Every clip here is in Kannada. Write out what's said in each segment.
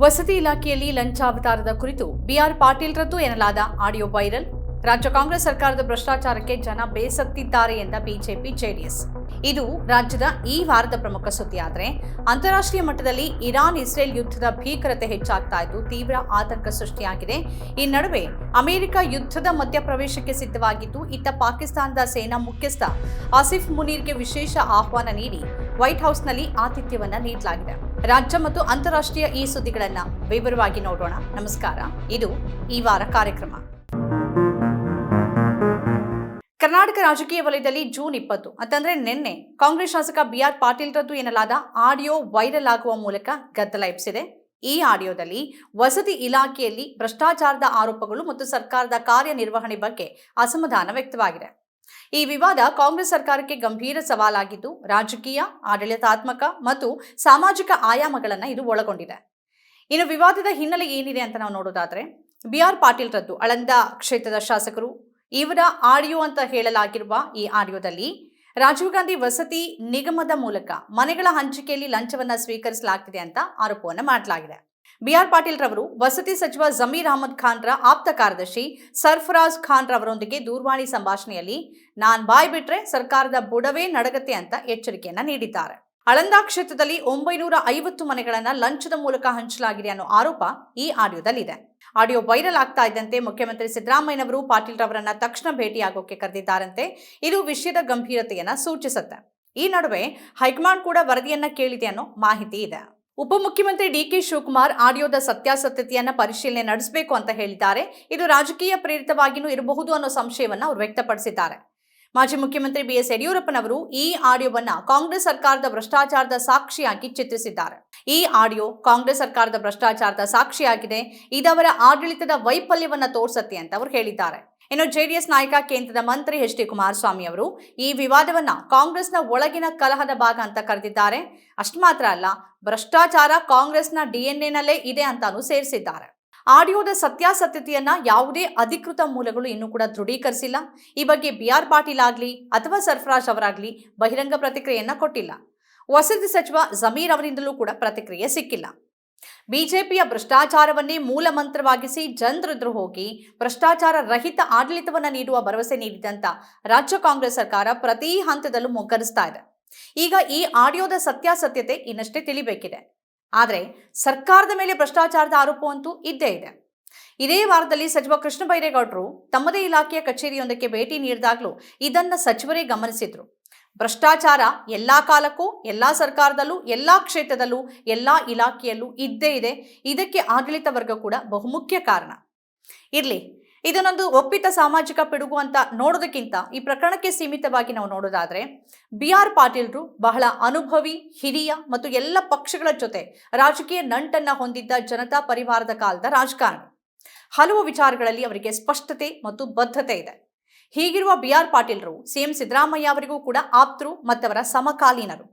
ವಸತಿ ಇಲಾಖೆಯಲ್ಲಿ ಲಂಚಾವತಾರದ ಕುರಿತು ಬಿಆರ್ ಪಾಟೀಲ್ ರದ್ದು ಎನ್ನಲಾದ ಆಡಿಯೋ ವೈರಲ್. ರಾಜ್ಯ ಕಾಂಗ್ರೆಸ್ ಸರ್ಕಾರದ ಭ್ರಷ್ಟಾಚಾರಕ್ಕೆ ಜನ ಬೇಸತ್ತಿದ್ದಾರೆ ಎಂದ ಬಿಜೆಪಿ ಜೆಡಿಎಸ್. ಇದು ರಾಜ್ಯದ ಈ ವಾರದ ಪ್ರಮುಖ ಸುದ್ದಿಯಾದರೆ, ಅಂತಾರಾಷ್ಟ್ರೀಯ ಮಟ್ಟದಲ್ಲಿ ಇರಾನ್ ಇಸ್ರೇಲ್ ಯುದ್ಧದ ಭೀಕರತೆ ಹೆಚ್ಚಾಗ್ತಾ ಇದ್ದು ತೀವ್ರ ಆತಂಕ ಸೃಷ್ಟಿಯಾಗಿದೆ. ಈ ನಡುವೆ ಅಮೆರಿಕ ಯುದ್ಧದ ಮಧ್ಯಪ್ರವೇಶಕ್ಕೆ ಸಿದ್ಧವಾಗಿದ್ದು, ಇತ್ತ ಪಾಕಿಸ್ತಾನದ ಸೇನಾ ಮುಖ್ಯಸ್ಥ ಆಸಿಫ್ ಮುನೀರ್ಗೆ ವಿಶೇಷ ಆಹ್ವಾನ ನೀಡಿ ವೈಟ್ ಹೌಸ್ನಲ್ಲಿ ಆತಿಥ್ಯವನ್ನ ನೀಡಲಾಗಿದೆ. ರಾಜ್ಯ ಮತ್ತು ಅಂತಾರಾಷ್ಟ್ರೀಯ ಈ ಸುದ್ದಿಗಳನ್ನ ವಿವರವಾಗಿ ನೋಡೋಣ. ನಮಸ್ಕಾರ, ಇದು ಈ ವಾರ ಕಾರ್ಯಕ್ರಮ. ಕರ್ನಾಟಕ ರಾಜಕೀಯ ವಲಯದಲ್ಲಿ ಜೂನ್ 20 ಅಂತಂದ್ರೆ ನಿನ್ನೆ ಕಾಂಗ್ರೆಸ್ ಶಾಸಕ ಬಿಆರ್ ಪಾಟೀಲ್ ರದ್ದು ಎನ್ನಲಾದ ಆಡಿಯೋ ವೈರಲ್ ಆಗುವ ಮೂಲಕ ಗದ್ದಲ ಎಬ್ಬಿಸಿದೆ. ಈ ಆಡಿಯೋದಲ್ಲಿ ವಸತಿ ಇಲಾಖೆಯಲ್ಲಿ ಭ್ರಷ್ಟಾಚಾರದ ಆರೋಪಗಳು ಮತ್ತು ಸರ್ಕಾರದ ಕಾರ್ಯನಿರ್ವಹಣೆ ಬಗ್ಗೆ ಅಸಮಾಧಾನ ವ್ಯಕ್ತವಾಗಿದೆ. ಈ ವಿವಾದ ಕಾಂಗ್ರೆಸ್ ಸರ್ಕಾರಕ್ಕೆ ಗಂಭೀರ ಸವಾಲಾಗಿದ್ದು, ರಾಜಕೀಯ, ಆಡಳಿತಾತ್ಮಕ ಮತ್ತು ಸಾಮಾಜಿಕ ಆಯಾಮಗಳನ್ನು ಇದು ಒಳಗೊಂಡಿದೆ. ಇನ್ನು ವಿವಾದದ ಹಿನ್ನೆಲೆ ಏನಿದೆ ಅಂತ ನಾವು ನೋಡೋದಾದ್ರೆ, ಬಿಆರ್ ಪಾಟೀಲ್ ರದ್ದು ಆಳಂದ ಕ್ಷೇತ್ರದ ಶಾಸಕರು ಇವರ ಆಡಿಯೋ ಅಂತ ಹೇಳಲಾಗಿರುವ ಈ ಆಡಿಯೋದಲ್ಲಿ ರಾಜೀವ್ ಗಾಂಧಿ ವಸತಿ ನಿಗಮದ ಮೂಲಕ ಮನೆಗಳ ಹಂಚಿಕೆಯಲ್ಲಿ ಲಂಚವನ್ನ ಸ್ವೀಕರಿಸಲಾಗ್ತಿದೆ ಅಂತ ಆರೋಪವನ್ನು ಮಾಡಲಾಗಿದೆ. ಬಿಆರ್ ಪಾಟೀಲ್ ರವರು ವಸತಿ ಸಚಿವ ಜಮೀರ್ ಅಹಮದ್ ಖಾನ್ ರ ಆಪ್ತ ಕಾರ್ಯದರ್ಶಿ ಸರ್ಫರಾಜ್ ಖಾನ್ ರವರೊಂದಿಗೆ ದೂರವಾಣಿ ಸಂಭಾಷಣೆಯಲ್ಲಿ ನಾನ್ ಬಾಯ್ ಬಿಟ್ರೆ ಸರ್ಕಾರದ ಬುಡವೇ ನಡಗತ್ತೆ ಅಂತ ಎಚ್ಚರಿಕೆಯನ್ನ ನೀಡಿದ್ದಾರೆ. ಆಳಂದ ಕ್ಷೇತ್ರದಲ್ಲಿ 950 ಮನೆಗಳನ್ನ ಲಂಚದ ಮೂಲಕ ಹಂಚಲಾಗಿದೆ ಅನ್ನೋ ಆರೋಪ ಈ ಆಡಿಯೋದಲ್ಲಿದೆ. ಆಡಿಯೋ ವೈರಲ್ ಆಗ್ತಾ ಇದ್ದಂತೆ ಮುಖ್ಯಮಂತ್ರಿ ಸಿದ್ದರಾಮಯ್ಯನವರು ಪಾಟೀಲ್ ರವರನ್ನ ತಕ್ಷಣ ಭೇಟಿಯಾಗೋಕೆ ಕರೆದಿದ್ದಾರಂತೆ. ಇದು ವಿಷಯದ ಗಂಭೀರತೆಯನ್ನ ಸೂಚಿಸುತ್ತೆ. ಈ ನಡುವೆ ಹೈಕಮಾಂಡ್ ಕೂಡ ವರದಿಯನ್ನ ಕೇಳಿದೆ ಅನ್ನೋ ಮಾಹಿತಿ ಇದೆ. ಉಪಮುಖ್ಯಮಂತ್ರಿ ಡಿಕೆ ಶಿವಕುಮಾರ್ ಆಡಿಯೋದ ಸತ್ಯಾಸತ್ಯತೆಯನ್ನ ಪರಿಶೀಲನೆ ನಡೆಸಬೇಕು ಅಂತ ಹೇಳಿದ್ದಾರೆ. ಇದು ರಾಜಕೀಯ ಪ್ರೇರಿತವಾಗಿಯೂ ಇರಬಹುದು ಅನ್ನೋ ಸಂಶಯವನ್ನ ಅವರು ವ್ಯಕ್ತಪಡಿಸಿದ್ದಾರೆ. ಮಾಜಿ ಮುಖ್ಯಮಂತ್ರಿ ಬಿಎಸ್ ಯಡಿಯೂರಪ್ಪನವರು ಈ ಆಡಿಯೋವನ್ನ ಕಾಂಗ್ರೆಸ್ ಸರ್ಕಾರದ ಭ್ರಷ್ಟಾಚಾರದ ಸಾಕ್ಷಿಯಾಗಿ ಚಿತ್ರಿಸಿದ್ದಾರೆ. ಈ ಆಡಿಯೋ ಕಾಂಗ್ರೆಸ್ ಸರ್ಕಾರದ ಭ್ರಷ್ಟಾಚಾರದ ಸಾಕ್ಷಿಯಾಗಿದೆ, ಇದವರ ಆಡಳಿತದ ವೈಫಲ್ಯವನ್ನ ತೋರಿಸುತ್ತೆ ಅಂತ ಅವರು ಹೇಳಿದ್ದಾರೆ. ಇನ್ನು ಜೆಡಿಎಸ್ ನಾಯಕ ಕೇಂದ್ರದ ಮಂತ್ರಿ ಎಚ್ ಡಿ ಕುಮಾರಸ್ವಾಮಿ ಅವರು ಈ ವಿವಾದವನ್ನ ಕಾಂಗ್ರೆಸ್ನ ಒಳಗಿನ ಕಲಹದ ಭಾಗ ಅಂತ ಕರೆದಿದ್ದಾರೆ. ಅಷ್ಟು ಮಾತ್ರ ಅಲ್ಲ, ಭ್ರಷ್ಟಾಚಾರ ಕಾಂಗ್ರೆಸ್ನ ಡಿಎನ್ಎನಲ್ಲೇ ಇದೆ ಅಂತಾನೂ ಸೇರಿಸಿದ್ದಾರೆ. ಆಡಿಯೋದ ಸತ್ಯಾಸತ್ಯತೆಯನ್ನ ಯಾವುದೇ ಅಧಿಕೃತ ಮೂಲಗಳು ಇನ್ನೂ ಕೂಡ ದೃಢೀಕರಿಸಿಲ್ಲ. ಈ ಬಗ್ಗೆ ಬಿಆರ್ ಪಾಟೀಲ್ ಆಗಲಿ ಅಥವಾ ಸರ್ಫರಾಜ್ ಅವರಾಗ್ಲಿ ಬಹಿರಂಗ ಪ್ರತಿಕ್ರಿಯೆಯನ್ನ ಕೊಟ್ಟಿಲ್ಲ. ವಸತಿ ಸಚಿವ ಜಮೀರ್ ಅವರಿಂದಲೂ ಕೂಡ ಪ್ರತಿಕ್ರಿಯೆ ಸಿಕ್ಕಿಲ್ಲ. ಬಿಜೆಪಿಯ ಭ್ರಷ್ಟಾಚಾರವನ್ನೇ ಮೂಲ ಮಂತ್ರವಾಗಿಸಿ ಜನರೆದುರು ಹೋಗಿ ಭ್ರಷ್ಟಾಚಾರ ರಹಿತ ಆಡಳಿತವನ್ನ ನೀಡುವ ಭರವಸೆ ನೀಡಿದಂತ ರಾಜ್ಯ ಕಾಂಗ್ರೆಸ್ ಸರ್ಕಾರ ಪ್ರತಿ ಹಂತದಲ್ಲೂ ಮೊಗ್ಗರಿಸ್ತಾ ಇದೆ. ಈಗ ಈ ಆಡಿಯೋದ ಸತ್ಯಾಸತ್ಯತೆ ಇನ್ನಷ್ಟೇ ತಿಳಿಬೇಕಿದೆ. ಆದರೆ ಸರ್ಕಾರದ ಮೇಲೆ ಭ್ರಷ್ಟಾಚಾರದ ಆರೋಪವಂತೂ ಇದ್ದೇ ಇದೆ. ಇದೇ ವಾರದಲ್ಲಿ ಸಚಿವ ಕೃಷ್ಣ ಬೈರೇಗೌಡರು ತಮ್ಮದೇ ಇಲಾಖೆಯ ಕಚೇರಿಯೊಂದಕ್ಕೆ ಭೇಟಿ ನೀಡಿದಾಗಲೂ ಇದನ್ನ ಸಚಿವರೇ ಗಮನಿಸಿದ್ರು. ಭ್ರಷ್ಟಾಚಾರ ಎಲ್ಲಾ ಕಾಲಕ್ಕೂ, ಎಲ್ಲಾ ಸರ್ಕಾರದಲ್ಲೂ, ಎಲ್ಲಾ ಕ್ಷೇತ್ರದಲ್ಲೂ, ಎಲ್ಲಾ ಇಲಾಖೆಯಲ್ಲೂ ಇದ್ದೇ ಇದೆ. ಇದಕ್ಕೆ ಆಡಳಿತ ವರ್ಗ ಕೂಡ ಬಹುಮುಖ್ಯ ಕಾರಣ. ಇರ್ಲಿ, ಇದನ್ನೊಂದು ಒಪ್ಪಿತ ಸಾಮಾಜಿಕ ಪಿಡುಗು ಅಂತ ನೋಡೋದಕ್ಕಿಂತ ಈ ಪ್ರಕರಣಕ್ಕೆ ಸೀಮಿತವಾಗಿ ನಾವು ನೋಡೋದಾದ್ರೆ, ಬಿಆರ್ ಪಾಟೀಲ್ರು ಬಹಳ ಅನುಭವಿ, ಹಿರಿಯ ಮತ್ತು ಎಲ್ಲ ಪಕ್ಷಗಳ ಜೊತೆ ರಾಜಕೀಯ ನಂಟನ್ನ ಹೊಂದಿದ್ದ ಜನತಾ ಪರಿವಾರದ ಕಾಲದ ರಾಜಕಾರಣಿ. ಹಲವು ವಿಚಾರಗಳಲ್ಲಿ ಅವರಿಗೆ ಸ್ಪಷ್ಟತೆ ಮತ್ತು ಬದ್ಧತೆ ಇದೆ. ಹೀಗಿರುವ ಬಿಆರ್ ಪಾಟೀಲ್ರು ಸಿಎಂ ಸಿದ್ದರಾಮಯ್ಯ ಅವರಿಗೂ ಕೂಡ ಆಪ್ತರು ಮತ್ತವರ ಸಮಕಾಲೀನರು.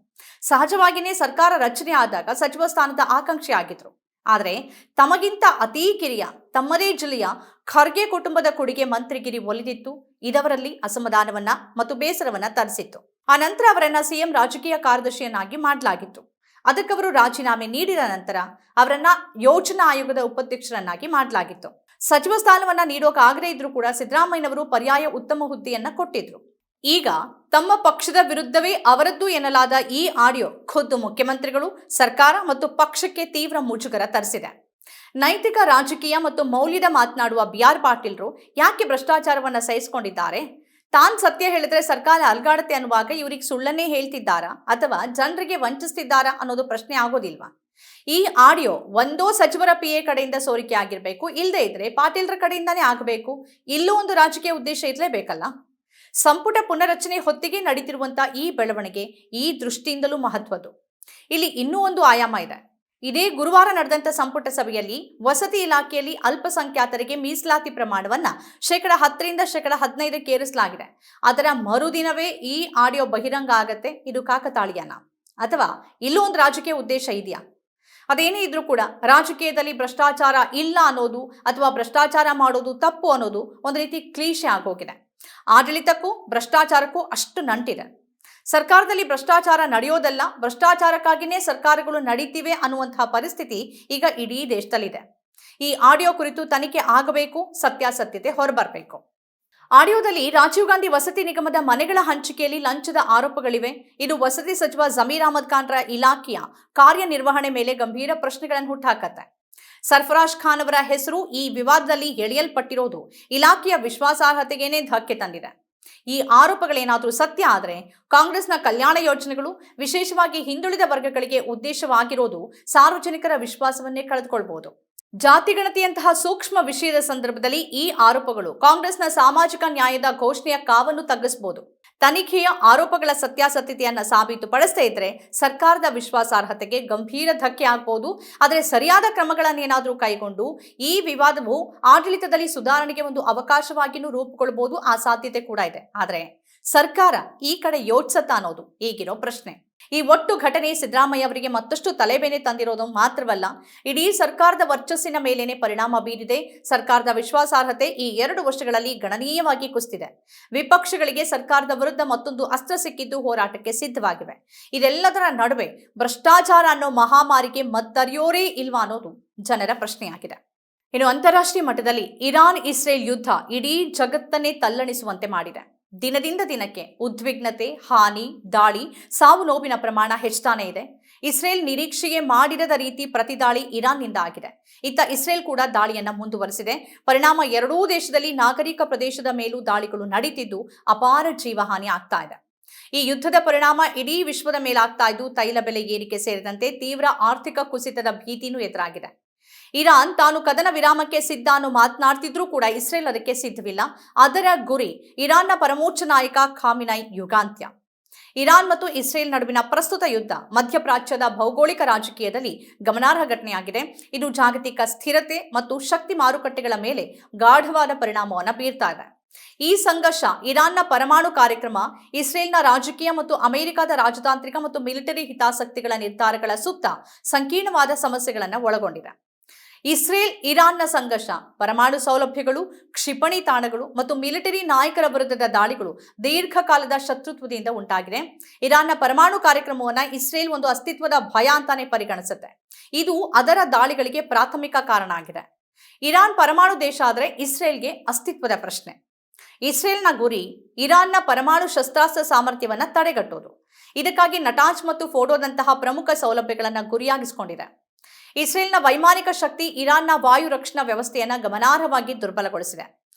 ಸಹಜವಾಗಿಯೇ ಸರ್ಕಾರ ರಚನೆ ಆದಾಗ ಸಚಿವ ಸ್ಥಾನದ ಆಕಾಂಕ್ಷಿ ಆಗಿದ್ರು. ಆದರೆ ತಮಗಿಂತ ಅತೀ ಕಿರಿಯ ತಮ್ಮದೇ ಜಿಲ್ಲೆಯ ಖರ್ಗೆ ಕುಟುಂಬದ ಕೊಡುಗೆ ಮಂತ್ರಿಗಿರಿ ಒಲಿದಿತ್ತು. ಇದವರಲ್ಲಿ ಅಸಮಾಧಾನವನ್ನ ಮತ್ತು ಬೇಸರವನ್ನ ತರಿಸಿತ್ತು. ಆ ನಂತರ ಅವರನ್ನ ಸಿಎಂ ರಾಜಕೀಯ ಕಾರ್ಯದರ್ಶಿಯನ್ನಾಗಿ ಮಾಡಲಾಗಿತ್ತು. ಅದಕ್ಕವರು ರಾಜೀನಾಮೆ ನೀಡಿದ ನಂತರ ಅವರನ್ನ ಯೋಜನಾ ಆಯೋಗದ ಉಪಾಧ್ಯಕ್ಷರನ್ನಾಗಿ ಮಾಡಲಾಗಿತ್ತು. ಸಚಿವ ಸ್ಥಾನವನ್ನ ನೀಡೋಕಾಗದೇ ಇದ್ರೂ ಕೂಡ ಸಿದ್ದರಾಮಯ್ಯನವರು ಪರ್ಯಾಯ ಉತ್ತಮ ಹುದ್ದೆಯನ್ನ ಕೊಟ್ಟಿದ್ರು. ಈಗ ತಮ್ಮ ಪಕ್ಷದ ವಿರುದ್ಧವೇ ಅವರದ್ದು ಎನ್ನಲಾದ ಈ ಆಡಿಯೋ ಖುದ್ದು ಮುಖ್ಯಮಂತ್ರಿಗಳು, ಸರ್ಕಾರ ಮತ್ತು ಪಕ್ಷಕ್ಕೆ ತೀವ್ರ ಮುಜುಗರ ತರಿಸಿದೆ. ನೈತಿಕ, ರಾಜಕೀಯ ಮತ್ತು ಮೌಲ್ಯದ ಮಾತನಾಡುವ ಬಿಆರ್ ಪಾಟೀಲ್ರು ಯಾಕೆ ಭ್ರಷ್ಟಾಚಾರವನ್ನ ಸಹಿಸಿಕೊಂಡಿದ್ದಾರೆ? ತಾನ್ ಸತ್ಯ ಹೇಳಿದ್ರೆ ಸರ್ಕಾರ ಅಲ್ಗಾಡತ್ತೆ ಅನ್ನುವಾಗ ಇವರಿಗೆ ಸುಳ್ಳನ್ನೇ ಹೇಳ್ತಿದ್ದಾರಾ ಅಥವಾ ಜನರಿಗೆ ವಂಚಿಸ್ತಿದ್ದಾರಾ ಅನ್ನೋದು ಪ್ರಶ್ನೆ ಆಗೋದಿಲ್ವಾ? ಈ ಆಡಿಯೋ ಒಂದೋ ಸಚಿವರ ಪಿಎ ಕಡೆಯಿಂದ ಸೋರಿಕೆ ಆಗಿರ್ಬೇಕು, ಇಲ್ಲದೆ ಇದ್ರೆ ಪಾಟೀಲ್ರ ಕಡೆಯಿಂದಾನೇ ಆಗಬೇಕು. ಇಲ್ಲೂ ಒಂದು ರಾಜಕೀಯ ಉದ್ದೇಶ ಇರಲೇಬೇಕಲ್ಲ. ಸಂಪುಟ ಪುನರಚನೆ ಹೊತ್ತಿಗೆ ನಡೀತಿರುವಂತಹ ಈ ಬೆಳವಣಿಗೆ ಈ ದೃಷ್ಟಿಯಿಂದಲೂ ಮಹತ್ವದ್ದು. ಇಲ್ಲಿ ಇನ್ನೂ ಒಂದು ಆಯಾಮ ಇದೆ. ಇದೇ ಗುರುವಾರ ನಡೆದಂತ ಸಂಪುಟ ಸಭೆಯಲ್ಲಿ ವಸತಿ ಇಲಾಖೆಯಲ್ಲಿ ಅಲ್ಪಸಂಖ್ಯಾತರಿಗೆ ಮೀಸಲಾತಿ ಪ್ರಮಾಣವನ್ನ 10% 15% ಏರಿಸಲಾಗಿದೆ. ಅದರ ಮರುದಿನವೇ ಈ ಆಡಿಯೋ ಬಹಿರಂಗ ಆಗತ್ತೆ. ಇದು ಕಾಕತಾಳೀಯನ ಅಥವಾ ಇಲ್ಲೂ ಒಂದು ರಾಜಕೀಯ ಉದ್ದೇಶ ಇದೆಯಾ? ಅದೇನೇ ಇದ್ರೂ ಕೂಡ ರಾಜಕೀಯದಲ್ಲಿ ಭ್ರಷ್ಟಾಚಾರ ಇಲ್ಲ ಅನ್ನೋದು ಅಥವಾ ಭ್ರಷ್ಟಾಚಾರ ಮಾಡೋದು ತಪ್ಪು ಅನ್ನೋದು ಒಂದು ರೀತಿ ಕ್ಲೀಶೆ ಆಗೋಗಿದೆ. ಆಡಳಿತಕ್ಕೂ ಭ್ರಷ್ಟಾಚಾರಕ್ಕೂ ಅಷ್ಟು ನಂಟಿದೆ. ಸರ್ಕಾರದಲ್ಲಿ ಭ್ರಷ್ಟಾಚಾರ ನಡೆಯೋದಲ್ಲ, ಭ್ರಷ್ಟಾಚಾರಕ್ಕಾಗಿಯೇ ಸರ್ಕಾರಗಳು ನಡೀತಿವೆ ಅನ್ನುವಂತಹ ಪರಿಸ್ಥಿತಿ ಈಗ ಇಡೀ ದೇಶದಲ್ಲಿದೆ. ಈ ಆಡಿಯೋ ಕುರಿತು ತನಿಖೆ ಆಗಬೇಕು, ಸತ್ಯಾಸತ್ಯತೆ ಹೊರಬರಬೇಕು. ಆಡಿಯೋದಲ್ಲಿ ರಾಜೀವ್ ಗಾಂಧಿ ವಸತಿ ನಿಗಮದ ಮನೆಗಳ ಹಂಚಿಕೆಯಲ್ಲಿ ಲಂಚದ ಆರೋಪಗಳಿವೆ. ಇದು ವಸತಿ ಸಚಿವ ಜಮೀರ್ ಅಹಮದ್ ಖಾನ್ರ ಇಲಾಖೆಯ ಕಾರ್ಯನಿರ್ವಹಣೆ ಮೇಲೆ ಗಂಭೀರ ಪ್ರಶ್ನೆಗಳನ್ನು ಹುಟ್ಟಾಕತ್ತೆ. ಸರ್ಫರಾಜ್ ಖಾನ್ ಅವರ ಹೆಸರು ಈ ವಿವಾದದಲ್ಲಿ ಎಳೆಯಲ್ಪಟ್ಟಿರೋದು ಇಲಾಖೆಯ ವಿಶ್ವಾಸಾರ್ಹತೆಗೇನೆ ಧಕ್ಕೆ ತಂದಿದೆ. ಈ ಆರೋಪಗಳೇನಾದರೂ ಸತ್ಯ ಆದರೆ ಕಾಂಗ್ರೆಸ್ನ ಕಲ್ಯಾಣ ಯೋಜನೆಗಳು, ವಿಶೇಷವಾಗಿ ಹಿಂದುಳಿದ ವರ್ಗಗಳಿಗೆ ಉದ್ದೇಶವಾಗಿರೋದು ಸಾರ್ವಜನಿಕರ ವಿಶ್ವಾಸವನ್ನೇ ಕಳೆದುಕೊಳ್ಳಬಹುದು. ಜಾತಿಗಣತಿಯಂತಹ ಸೂಕ್ಷ್ಮ ವಿಷಯದ ಸಂದರ್ಭದಲ್ಲಿ ಈ ಆರೋಪಗಳು ಕಾಂಗ್ರೆಸ್ನ ಸಾಮಾಜಿಕ ನ್ಯಾಯದ ಘೋಷಣೆಯ ಕಾವನ್ನು ತಗ್ಗಿಸಬಹುದು. ತನಿಖೆಯ ಆರೋಪಗಳ ಸತ್ಯಾಸತ್ಯತೆಯನ್ನು ಸಾಬೀತುಪಡಿಸದೇ ಇದ್ರೆ ಸರ್ಕಾರದ ವಿಶ್ವಾಸಾರ್ಹತೆಗೆ ಗಂಭೀರ ಧಕ್ಕೆ ಆಗಬಹುದು. ಆದರೆ ಸರಿಯಾದ ಕ್ರಮಗಳನ್ನೇನಾದರೂ ಕೈಗೊಂಡು ಈ ವಿವಾದವು ಆಡಳಿತದಲ್ಲಿ ಸುಧಾರಣೆಗೆ ಒಂದು ಅವಕಾಶವಾಗಿಯೂ ರೂಪುಗೊಳ್ಳಬಹುದು. ಆ ಸಾಧ್ಯತೆ ಕೂಡ ಇದೆ. ಆದರೆ ಸರ್ಕಾರ ಈ ಕಡೆ ಯೋಚಿಸುತ್ತಾ ಅನ್ನೋದು ಈಗಿರೋ ಪ್ರಶ್ನೆ. ಈ ಒಟ್ಟು ಘಟನೆ ಸಿದ್ದರಾಮಯ್ಯ ಅವರಿಗೆ ಮತ್ತಷ್ಟು ತಲೆಬೇನೆ ತಂದಿರೋದು ಮಾತ್ರವಲ್ಲ, ಇಡೀ ಸರ್ಕಾರದ ವರ್ಚಸ್ಸಿನ ಮೇಲೇನೆ ಪರಿಣಾಮ ಬೀರಿದೆ. ಸರ್ಕಾರದ ವಿಶ್ವಾಸಾರ್ಹತೆ ಈ 2 ವರ್ಷಗಳಲ್ಲಿ ಗಣನೀಯವಾಗಿ ಕುಸಿದಿದೆ. ವಿಪಕ್ಷಗಳಿಗೆ ಸರ್ಕಾರದ ವಿರುದ್ಧ ಮತ್ತೊಂದು ಅಸ್ತ್ರ ಸಿಕ್ಕಿದ್ದು ಹೋರಾಟಕ್ಕೆ ಸಿದ್ಧವಾಗಿವೆ. ಇದೆಲ್ಲದರ ನಡುವೆ ಭ್ರಷ್ಟಾಚಾರ ಅನ್ನೋ ಮಹಾಮಾರಿಗೆ ಮತ್ತರಿಯೋರೇ ಇಲ್ವಾ ಅನ್ನೋದು ಜನರ ಪ್ರಶ್ನೆಯಾಗಿದೆ. ಇನ್ನು ಅಂತಾರಾಷ್ಟ್ರೀಯ ಮಟ್ಟದಲ್ಲಿ ಇರಾನ್ ಇಸ್ರೇಲ್ ಯುದ್ಧ ಇಡೀ ಜಗತ್ತನ್ನೇ ತಲ್ಲಣಿಸುವಂತೆ ಮಾಡಿದೆ. ದಿನದಿಂದ ದಿನಕ್ಕೆ ಉದ್ವಿಗ್ನತೆ, ಹಾನಿ, ದಾಳಿ, ಸಾವು ನೋವಿನ ಪ್ರಮಾಣ ಹೆಚ್ಚಾನೇ ಇದೆ. ಇಸ್ರೇಲ್ ನಿರೀಕ್ಷೆಗೆ ಮಾಡಿರದ ರೀತಿ ಪ್ರತಿದಾಳಿ ಇರಾನ್ನಿಂದ ಆಗಿದೆ. ಇತ್ತ ಇಸ್ರೇಲ್ ಕೂಡ ದಾಳಿಯನ್ನ ಮುಂದುವರೆಸಿದೆ. ಪರಿಣಾಮ ಎರಡೂ ದೇಶದಲ್ಲಿ ನಾಗರಿಕ ಪ್ರದೇಶದ ಮೇಲೂ ದಾಳಿಗಳು ನಡೀತಿದ್ದು ಅಪಾರ ಜೀವಹಾನಿ ಆಗ್ತಾ ಇದೆ. ಈ ಯುದ್ಧದ ಪರಿಣಾಮ ಇಡೀ ವಿಶ್ವದ ಮೇಲಾಗ್ತಾ ಇದ್ದು ತೈಲ ಬೆಲೆ ಏರಿಕೆ ಸೇರಿದಂತೆ ತೀವ್ರ ಆರ್ಥಿಕ ಕುಸಿತದ ಭೀತಿನೂ ಎದುರಾಗಿದೆ. ಇರಾನ್ ತಾನು ಕದನ ವಿರಾಮಕ್ಕೆ ಸಿದ್ಧ ಅನ್ನೋ ಮಾತನಾಡ್ತಿದ್ರೂ ಕೂಡ ಇಸ್ರೇಲ್ ಅದಕ್ಕೆ ಸಿದ್ಧವಿಲ್ಲ. ಅದರ ಗುರಿ ಇರಾನ್ನ ಪರಮೋಚ್ಚ ನಾಯಕ ಖಾಮಿನೈ ಯುಗಾಂತ್ಯ. ಇರಾನ್ ಮತ್ತು ಇಸ್ರೇಲ್ ನಡುವಿನ ಪ್ರಸ್ತುತ ಯುದ್ಧ ಮಧ್ಯಪ್ರಾಚ್ಯದ ಭೌಗೋಳಿಕ ರಾಜಕೀಯದಲ್ಲಿ ಗಮನಾರ್ಹ ಘಟನೆಯಾಗಿದೆ. ಇದು ಜಾಗತಿಕ ಸ್ಥಿರತೆ ಮತ್ತು ಶಕ್ತಿ ಮಾರುಕಟ್ಟೆಗಳ ಮೇಲೆ ಗಾಢವಾದ ಪರಿಣಾಮವನ್ನು ಬೀರ್ತಾ ಇದೆ. ಈ ಸಂಘರ್ಷ ಇರಾನ್ನ ಪರಮಾಣು ಕಾರ್ಯಕ್ರಮ, ಇಸ್ರೇಲ್ನ ರಾಜಕೀಯ ಮತ್ತು ಅಮೆರಿಕದ ರಾಜತಾಂತ್ರಿಕ ಮತ್ತು ಮಿಲಿಟರಿ ಹಿತಾಸಕ್ತಿಗಳ ನಿರ್ಧಾರಗಳ ಸುತ್ತ ಸಂಕೀರ್ಣವಾದ ಸಮಸ್ಯೆಗಳನ್ನು ಒಳಗೊಂಡಿದೆ. ಇಸ್ರೇಲ್ ಇರಾನ್ನ ಸಂಘರ್ಷ, ಪರಮಾಣು ಸೌಲಭ್ಯಗಳು, ಕ್ಷಿಪಣಿ ತಾಣಗಳು ಮತ್ತು ಮಿಲಿಟರಿ ನಾಯಕರ ವಿರುದ್ಧದ ದಾಳಿಗಳು ದೀರ್ಘಕಾಲದ ಶತ್ರುತ್ವದಿಂದ ಉಂಟಾಗಿದೆ. ಇರಾನ್ನ ಪರಮಾಣು ಕಾರ್ಯಕ್ರಮವನ್ನು ಇಸ್ರೇಲ್ ಒಂದು ಅಸ್ತಿತ್ವದ ಭಯ ಅಂತಾನೆ ಪರಿಗಣಿಸುತ್ತೆ. ಇದು ಅದರ ದಾಳಿಗಳಿಗೆ ಪ್ರಾಥಮಿಕ ಕಾರಣ ಆಗಿದೆ. ಇರಾನ್ ಪರಮಾಣು ದೇಶ ಆದರೆ ಇಸ್ರೇಲ್ಗೆ ಅಸ್ತಿತ್ವದ ಪ್ರಶ್ನೆ. ಇಸ್ರೇಲ್ನ ಗುರಿ ಇರಾನ್ನ ಪರಮಾಣು ಶಸ್ತ್ರಾಸ್ತ್ರ ಸಾಮರ್ಥ್ಯವನ್ನು ತಡೆಗಟ್ಟುವುದು. ಇದಕ್ಕಾಗಿ ನಟಾಜ್ ಮತ್ತು ಫೋಡೋದಂತಹ ಪ್ರಮುಖ ಸೌಲಭ್ಯಗಳನ್ನು ಗುರಿಯಾಗಿಸಿಕೊಂಡಿದೆ. ಇಸ್ರೇಲ್ನ ವೈಮಾನಿಕ ಶಕ್ತಿ ಇರಾನ್ನ ವಾಯು ರಕ್ಷಣಾ ವ್ಯವಸ್ಥೆಯನ್ನು ಗಮನಾರ್ಹವಾಗಿ ದುರ್ಬಲಗೊಳಿಸಿದೆ.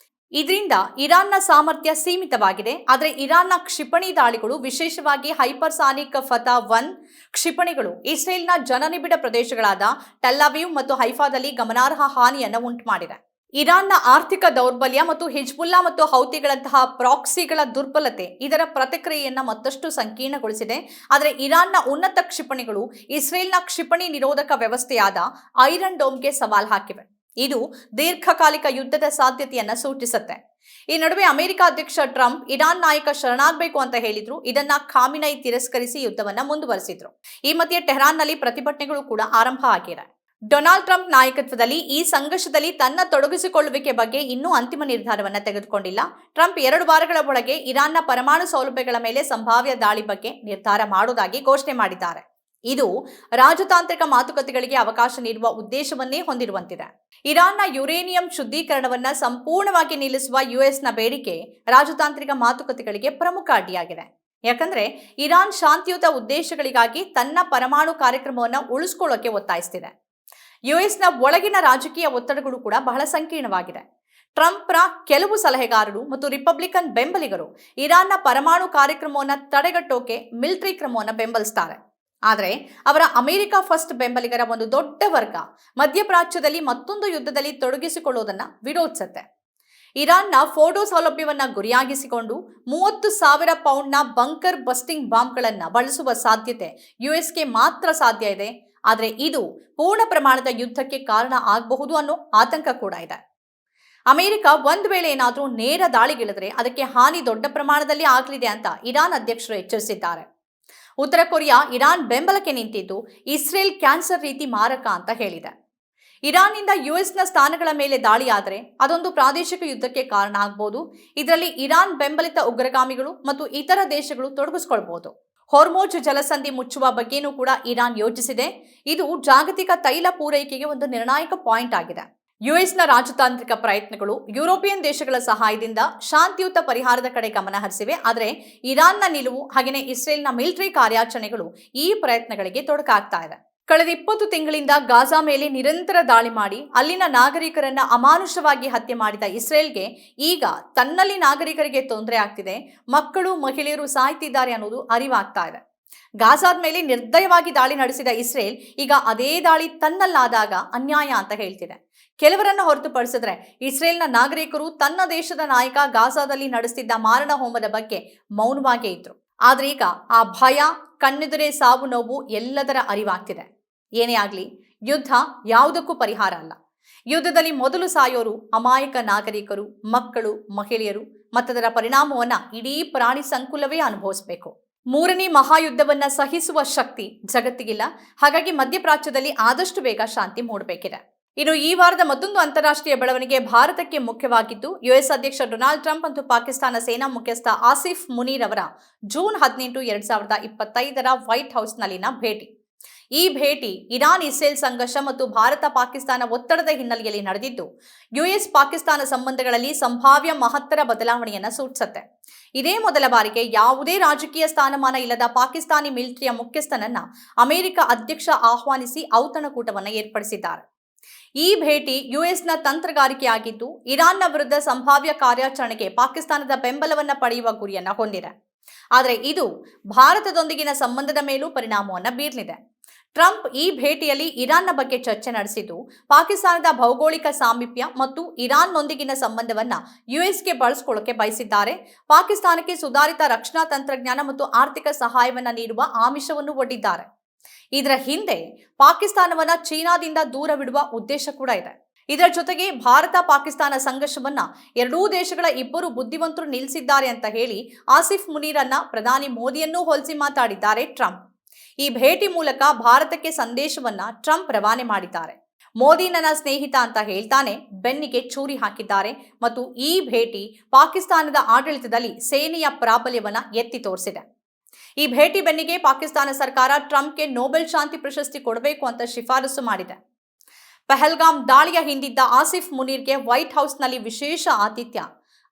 ಇದರಿಂದ ಇರಾನ್ನ ಸಾಮರ್ಥ್ಯ ಸೀಮಿತವಾಗಿದೆ. ಆದರೆ ಇರಾನ್ನ ಕ್ಷಿಪಣಿ ದಾಳಿಗಳು, ವಿಶೇಷವಾಗಿ ಹೈಪರ್ಸಾನಿಕ್ ಫತಾ-1 ಕ್ಷಿಪಣಿಗಳು ಇಸ್ರೇಲ್ನ ಜನನಿಬಿಡ ಪ್ರದೇಶಗಳಾದ ಟೆಲ್ ಅವೀವ್ ಮತ್ತು ಹೈಫಾದಲ್ಲಿ ಗಮನಾರ್ಹ ಹಾನಿಯನ್ನು ಉಂಟುಮಾಡಿದೆ. ಇರಾನ್ನ ಆರ್ಥಿಕ ದೌರ್ಬಲ್ಯ ಮತ್ತು ಹಿಜ್ಬುಲ್ಲಾ ಮತ್ತು ಹೌತಿಗಳಂತಹ ಪ್ರಾಕ್ಸಿಗಳ ದುರ್ಬಲತೆ ಇದರ ಪ್ರತಿಕ್ರಿಯೆಯನ್ನು ಮತ್ತಷ್ಟು ಸಂಕೀರ್ಣಗೊಳಿಸಿದೆ. ಆದರೆ ಇರಾನ್ನ ಉನ್ನತ ಕ್ಷಿಪಣಿಗಳು ಇಸ್ರೇಲ್ನ ಕ್ಷಿಪಣಿ ನಿರೋಧಕ ವ್ಯವಸ್ಥೆಯಾದ ಐರನ್ ಡೋಮ್ಗೆ ಸವಾಲು ಹಾಕಿವೆ. ಇದು ದೀರ್ಘಕಾಲಿಕ ಯುದ್ಧದ ಸಾಧ್ಯತೆಯನ್ನು ಸೂಚಿಸುತ್ತೆ. ಈ ನಡುವೆ ಅಮೆರಿಕ ಅಧ್ಯಕ್ಷ ಟ್ರಂಪ್ ಇರಾನ್ ನಾಯಕ ಶರಣಾಗಬೇಕು ಅಂತ ಹೇಳಿದ್ರು. ಇದನ್ನ ಖಾಮಿನೈ ತಿರಸ್ಕರಿಸಿ ಯುದ್ಧವನ್ನ ಮುಂದುವರೆಸಿದ್ರು. ಈ ಮಧ್ಯೆ ಟೆಹರಾನ್ನಲ್ಲಿ ಪ್ರತಿಭಟನೆಗಳು ಕೂಡ ಆರಂಭ ಆಗಿವೆ. ಡೊನಾಲ್ಡ್ ಟ್ರಂಪ್ ನಾಯಕತ್ವದಲ್ಲಿ ಈ ಸಂಘರ್ಷದಲ್ಲಿ ತನ್ನ ತೊಡಗಿಸಿಕೊಳ್ಳುವಿಕೆ ಬಗ್ಗೆ ಇನ್ನೂ ಅಂತಿಮ ನಿರ್ಧಾರವನ್ನು ತೆಗೆದುಕೊಂಡಿಲ್ಲ. ಟ್ರಂಪ್ 2 ವಾರಗಳ ಒಳಗೆ ಇರಾನ್ನ ಪರಮಾಣು ಸೌಲಭ್ಯಗಳ ಮೇಲೆ ಸಂಭಾವ್ಯ ದಾಳಿ ಬಗ್ಗೆ ನಿರ್ಧಾರ ಮಾಡುವುದಾಗಿ ಘೋಷಣೆ ಮಾಡಿದ್ದಾರೆ. ಇದು ರಾಜತಾಂತ್ರಿಕ ಮಾತುಕತೆಗಳಿಗೆ ಅವಕಾಶ ನೀಡುವ ಉದ್ದೇಶವನ್ನೇ ಹೊಂದಿರುವಂತಿದೆ. ಇರಾನ್ನ ಯುರೇನಿಯಂ ಶುದ್ಧೀಕರಣವನ್ನು ಸಂಪೂರ್ಣವಾಗಿ ನಿಲ್ಲಿಸುವ ಯುಎಸ್ನ ಬೇಡಿಕೆ ರಾಜತಾಂತ್ರಿಕ ಮಾತುಕತೆಗಳಿಗೆ ಪ್ರಮುಖ ಅಡ್ಡಿಯಾಗಿದೆ. ಯಾಕಂದ್ರೆ ಇರಾನ್ ಶಾಂತಿಯುತ ಉದ್ದೇಶಗಳಿಗಾಗಿ ತನ್ನ ಪರಮಾಣು ಕಾರ್ಯಕ್ರಮವನ್ನು ಉಳಿಸಿಕೊಳ್ಳೋಕೆ ಒತ್ತಾಯಿಸುತ್ತಿದೆ. ಯುಎಸ್ನ ಒಳಗಿನ ರಾಜಕೀಯ ಒತ್ತಡಗಳು ಕೂಡ ಬಹಳ ಸಂಕೀರ್ಣವಾಗಿದೆ. ಟ್ರಂಪ್ರ ಕೆಲವು ಸಲಹೆಗಾರರು ಮತ್ತು ರಿಪಬ್ಲಿಕನ್ ಬೆಂಬಲಿಗರು ಇರಾನ್ನ ಪರಮಾಣು ಕಾರ್ಯಕ್ರಮವನ್ನು ತಡೆಗಟ್ಟೋಕೆ ಮಿಲಿಟರಿ ಕ್ರಮವನ್ನು ಬೆಂಬಲಿಸ್ತಾರೆ. ಆದರೆ ಅವರ ಅಮೆರಿಕ ಫಸ್ಟ್ ಬೆಂಬಲಿಗರ ಒಂದು ದೊಡ್ಡ ವರ್ಗ ಮಧ್ಯಪ್ರಾಚ್ಯದಲ್ಲಿ ಮತ್ತೊಂದು ಯುದ್ಧದಲ್ಲಿ ತೊಡಗಿಸಿಕೊಳ್ಳುವುದನ್ನು ವಿರೋಧಿಸುತ್ತೆ. ಇರಾನ್ನ ಫೋರ್ಡೋ ಸೌಲಭ್ಯವನ್ನು ಗುರಿಯಾಗಿಸಿಕೊಂಡು 30,000 ಪೌಂಡ್ನ ಬಂಕರ್ ಬಸ್ಟಿಂಗ್ ಬಾಂಬ್ಗಳನ್ನು ಬಳಸುವ ಸಾಧ್ಯತೆ ಯುಎಸ್ಗೆ ಮಾತ್ರ ಸಾಧ್ಯ ಇದೆ. ಆದರೆ ಇದು ಪೂರ್ಣ ಪ್ರಮಾಣದ ಯುದ್ಧಕ್ಕೆ ಕಾರಣ ಆಗಬಹುದು ಅನ್ನೋ ಆತಂಕ ಕೂಡ ಇದೆ. ಅಮೆರಿಕ ಒಂದು ವೇಳೆ ಏನಾದರೂ ನೇರ ದಾಳಿಗಿಳಿದ್ರೆ ಅದಕ್ಕೆ ಹಾನಿ ದೊಡ್ಡ ಪ್ರಮಾಣದಲ್ಲಿ ಆಗಲಿದೆ ಅಂತ ಇರಾನ್ ಅಧ್ಯಕ್ಷರು ಎಚ್ಚರಿಸಿದ್ದಾರೆ. ಉತ್ತರ ಕೊರಿಯಾ ಇರಾನ್ ಬೆಂಬಲಕ್ಕೆ ನಿಂತಿದ್ದು ಇಸ್ರೇಲ್ ಕ್ಯಾನ್ಸರ್ ರೀತಿ ಮಾರಕ ಅಂತ ಹೇಳಿದೆ. ಇರಾನ್ನಿಂದ ಯುಎಸ್ನ ಸ್ಥಾನಗಳ ಮೇಲೆ ದಾಳಿಯಾದರೆ ಅದೊಂದು ಪ್ರಾದೇಶಿಕ ಯುದ್ಧಕ್ಕೆ ಕಾರಣ ಆಗಬಹುದು. ಇದರಲ್ಲಿ ಇರಾನ್ ಬೆಂಬಲಿತ ಉಗ್ರಗಾಮಿಗಳು ಮತ್ತು ಇತರ ದೇಶಗಳು ತೊಡಗಿಸಿಕೊಳ್ಬಹುದು. ಹೊರ್ಮೋಜ್ ಜಲಸಂಧಿ ಮುಚ್ಚುವ ಬಗ್ಗೆನೂ ಕೂಡ ಇರಾನ್ ಯೋಚಿಸಿದೆ. ಇದು ಜಾಗತಿಕ ತೈಲ ಪೂರೈಕೆಗೆ ಒಂದು ನಿರ್ಣಾಯಕ ಪಾಯಿಂಟ್ ಆಗಿದೆ. ಯುಎಸ್ನ ರಾಜತಾಂತ್ರಿಕ ಪ್ರಯತ್ನಗಳು ಯುರೋಪಿಯನ್ ದೇಶಗಳ ಸಹಾಯದಿಂದ ಶಾಂತಿಯುತ ಪರಿಹಾರದ ಕಡೆ ಗಮನ ಹರಿಸಿವೆ. ಆದರೆ ಇರಾನ್ನ ನಿಲುವು ಹಾಗೆಯೇ ಇಸ್ರೇಲ್ನ ಮಿಲಿಟರಿ ಕಾರ್ಯಾಚರಣೆಗಳು ಈ ಪ್ರಯತ್ನಗಳಿಗೆ ತೊಡಕಾಗ್ತಾ ಇದೆ. ಕಳೆದ 20 ತಿಂಗಳಿಂದ ಗಾಜಾ ಮೇಲೆ ನಿರಂತರ ದಾಳಿ ಮಾಡಿ ಅಲ್ಲಿನ ನಾಗರಿಕರನ್ನ ಅಮಾನುಷವಾಗಿ ಹತ್ಯೆ ಮಾಡಿದ ಇಸ್ರೇಲ್ಗೆ ಈಗ ತನ್ನಲ್ಲಿ ನಾಗರಿಕರಿಗೆ ತೊಂದರೆ ಆಗ್ತಿದೆ, ಮಕ್ಕಳು ಮಹಿಳೆಯರು ಸಾಯ್ತಿದ್ದಾರೆ ಅನ್ನೋದು ಅರಿವಾಗ್ತಾ ಇದೆ. ಗಾಜಾದ ಮೇಲೆ ನಿರ್ದಯವಾಗಿ ದಾಳಿ ನಡೆಸಿದ ಇಸ್ರೇಲ್ ಈಗ ಅದೇ ದಾಳಿ ತನ್ನಲ್ಲಾದಾಗ ಅನ್ಯಾಯ ಅಂತ ಹೇಳ್ತಿದೆ. ಕೆಲವರನ್ನ ಹೊರತುಪಡಿಸಿದ್ರೆ ಇಸ್ರೇಲ್ನ ನಾಗರಿಕರು ತನ್ನ ದೇಶದ ನಾಯಕ ಗಾಜಾದಲ್ಲಿ ನಡೆಸುತ್ತಿದ್ದ ಮಾರಣ ಹೋಮದ ಬಗ್ಗೆ ಮೌನವಾಗೇ ಇದ್ರು. ಆದ್ರೆ ಈಗ ಆ ಭಯ, ಕಣ್ಣೆದುರೇ ಸಾವು ನೋವು ಎಲ್ಲದರ ಅರಿವಾಗ್ತಿದೆ. ಏನೇ ಆಗ್ಲಿ, ಯುದ್ಧ ಯಾವುದಕ್ಕೂ ಪರಿಹಾರ ಅಲ್ಲ. ಯುದ್ಧದಲ್ಲಿ ಮೊದಲು ಸಾಯೋರು ಅಮಾಯಕ ನಾಗರಿಕರು, ಮಕ್ಕಳು, ಮಹಿಳೆಯರು ಮತ್ತದರ ಪರಿಣಾಮವನ್ನ ಇಡೀ ಪ್ರಾಣಿ ಸಂಕುಲವೇ ಅನುಭವಿಸಬೇಕು. 3ನೇ ಮಹಾಯುದ್ಧವನ್ನ ಸಹಿಸುವ ಶಕ್ತಿ ಜಗತ್ತಿಗಿಲ್ಲ. ಹಾಗಾಗಿ ಮಧ್ಯಪ್ರಾಚ್ಯದಲ್ಲಿ ಆದಷ್ಟು ಬೇಗ ಶಾಂತಿ ಮೂಡಬೇಕಿದೆ. ಇನ್ನು ಈ ವಾರದ ಮತ್ತೊಂದು ಅಂತಾರಾಷ್ಟ್ರೀಯ ಬೆಳವಣಿಗೆ ಭಾರತಕ್ಕೆ ಮುಖ್ಯವಾಗಿದ್ದು, ಯುಎಸ್ ಅಧ್ಯಕ್ಷ ಡೊನಾಲ್ಡ್ ಟ್ರಂಪ್ ಮತ್ತು ಪಾಕಿಸ್ತಾನ ಸೇನಾ ಮುಖ್ಯಸ್ಥ ಆಸಿಫ್ ಮುನೀರ್ ಅವರ ಜೂನ್ 18, 2025 ವೈಟ್ ಹೌಸ್ನಲ್ಲಿನ ಭೇಟಿ. ಈ ಭೇಟಿ ಇರಾನ್ ಇಸ್ರೇಲ್ ಸಂಘರ್ಷ ಮತ್ತು ಭಾರತ ಪಾಕಿಸ್ತಾನ ಒತ್ತಡದ ಹಿನ್ನೆಲೆಯಲ್ಲಿ ನಡೆದಿದ್ದು, ಯುಎಸ್ ಪಾಕಿಸ್ತಾನ ಸಂಬಂಧಗಳಲ್ಲಿ ಸಂಭಾವ್ಯ ಮಹತ್ತರ ಬದಲಾವಣೆಯನ್ನ ಸೂಚಿಸುತ್ತೆ. ಇದೇ ಮೊದಲ ಬಾರಿಗೆ ಯಾವುದೇ ರಾಜಕೀಯ ಸ್ಥಾನಮಾನ ಇಲ್ಲದ ಪಾಕಿಸ್ತಾನಿ ಮಿಲಿಟರಿಯ ಮುಖ್ಯಸ್ಥನನ್ನ ಅಮೆರಿಕ ಅಧ್ಯಕ್ಷ ಆಹ್ವಾನಿಸಿ ಔತಣಕೂಟವನ್ನು ಏರ್ಪಡಿಸಿದ್ದಾರೆ. ಈ ಭೇಟಿ ಯುಎಸ್ನ ತಂತ್ರಗಾರಿಕೆಯಾಗಿದ್ದು, ಇರಾನ್ನ ವಿರುದ್ಧ ಸಂಭಾವ್ಯ ಕಾರ್ಯಾಚರಣೆಗೆ ಪಾಕಿಸ್ತಾನದ ಬೆಂಬಲವನ್ನ ಪಡೆಯುವ ಗುರಿಯನ್ನ ಹೊಂದಿದೆ. ಆದರೆ ಇದು ಭಾರತದೊಂದಿಗಿನ ಸಂಬಂಧದ ಮೇಲೂ ಪರಿಣಾಮವನ್ನು ಬೀರಲಿದೆ. ಟ್ರಂಪ್ ಈ ಭೇಟಿಯಲ್ಲಿ ಇರಾನ್ನ ಬಗ್ಗೆ ಚರ್ಚೆ ನಡೆಸಿದ್ದು, ಪಾಕಿಸ್ತಾನದ ಭೌಗೋಳಿಕ ಸಾಮೀಪ್ಯ ಮತ್ತು ಇರಾನ್ನೊಂದಿಗಿನ ಸಂಬಂಧವನ್ನ ಯುಎಸ್ಗೆ ಬಳಸಿಕೊಳ್ಳಕ್ಕೆ ಬಯಸಿದ್ದಾರೆ. ಪಾಕಿಸ್ತಾನಕ್ಕೆ ಸುಧಾರಿತ ರಕ್ಷಣಾ ತಂತ್ರಜ್ಞಾನ ಮತ್ತು ಆರ್ಥಿಕ ಸಹಾಯವನ್ನ ನೀಡುವ ಆಮಿಷವನ್ನು ಒಡ್ಡಿದ್ದಾರೆ. ಇದರ ಹಿಂದೆ ಪಾಕಿಸ್ತಾನವನ್ನ ಚೀನಾದಿಂದ ದೂರವಿಡುವ ಉದ್ದೇಶ ಕೂಡ ಇದೆ. ಇದರ ಜೊತೆಗೆ ಭಾರತ ಪಾಕಿಸ್ತಾನ ಸಂಘರ್ಷವನ್ನ ಎರಡೂ ದೇಶಗಳ ಇಬ್ಬರು ಬುದ್ಧಿವಂತರು ನಿಲ್ಲಿಸಿದ್ದಾರೆ ಅಂತ ಹೇಳಿ ಆಸಿಫ್ ಮುನೀರನ್ನ ಪ್ರಧಾನಿ ಮೋದಿಯನ್ನೂ ಹೋಲಿಸಿ ಮಾತಾಡಿದ್ದಾರೆ ಟ್ರಂಪ್. ಈ ಭೇಟಿ ಮೂಲಕ ಭಾರತಕ್ಕೆ ಸಂದೇಶವನ್ನ ಟ್ರಂಪ್ ರವಾನೆ ಮಾಡಿದ್ದಾರೆ. ಮೋದಿ ನನ್ನ ಸ್ನೇಹಿತ ಅಂತ ಹೇಳ್ತಾನೆ ಬೆನ್ನಿಗೆ ಚೂರಿ ಹಾಕಿದ್ದಾರೆ ಮತ್ತು ಈ ಭೇಟಿ ಪಾಕಿಸ್ತಾನದ ಆಡಳಿತದಲ್ಲಿ ಸೇನೆಯ ಪ್ರಾಬಲ್ಯವನ್ನ ಎತ್ತಿ ತೋರಿಸಿದೆ. ಈ ಭೇಟಿ ಬೆನ್ನಿಗೆ ಪಾಕಿಸ್ತಾನ ಸರ್ಕಾರ ಟ್ರಂಪ್ಗೆ ನೊಬೆಲ್ ಶಾಂತಿ ಪ್ರಶಸ್ತಿ ಕೊಡಬೇಕು ಅಂತ ಶಿಫಾರಸು ಮಾಡಿದೆ. ಪಹಲ್ಗಾಮ್ ದಾಳಿಯ ಹಿಂದಿದ್ದ ಆಸಿಫ್ ಮುನೀರ್ಗೆ ವೈಟ್ ಹೌಸ್ನಲ್ಲಿ ವಿಶೇಷ ಆತಿಥ್ಯ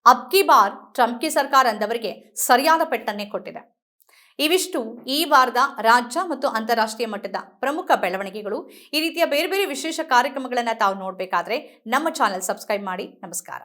ಅಬ್ಕಿ ಬಾರ್ ಟ್ರಂಪ್ಗೆ ಸರ್ಕಾರ ಅಂದವರಿಗೆ ಸರಿಯಾದ ಪೆಟ್ಟನ್ನೇ ಕೊಟ್ಟಿದೆ. ಇವಿಷ್ಟು ಈ ವಾರದ ರಾಜ್ಯ ಮತ್ತು ಅಂತಾರಾಷ್ಟ್ರೀಯ ಮಟ್ಟದ ಪ್ರಮುಖ ಬೆಳವಣಿಗೆಗಳು. ಈ ರೀತಿಯ ಬೇರೆ ಬೇರೆ ವಿಶೇಷ ಕಾರ್ಯಕ್ರಮಗಳನ್ನು ತಾವು ನೋಡಬೇಕಾದ್ರೆ ನಮ್ಮ ಚಾನೆಲ್ ಸಬ್ಸ್ಕ್ರೈಬ್ ಮಾಡಿ. ನಮಸ್ಕಾರ.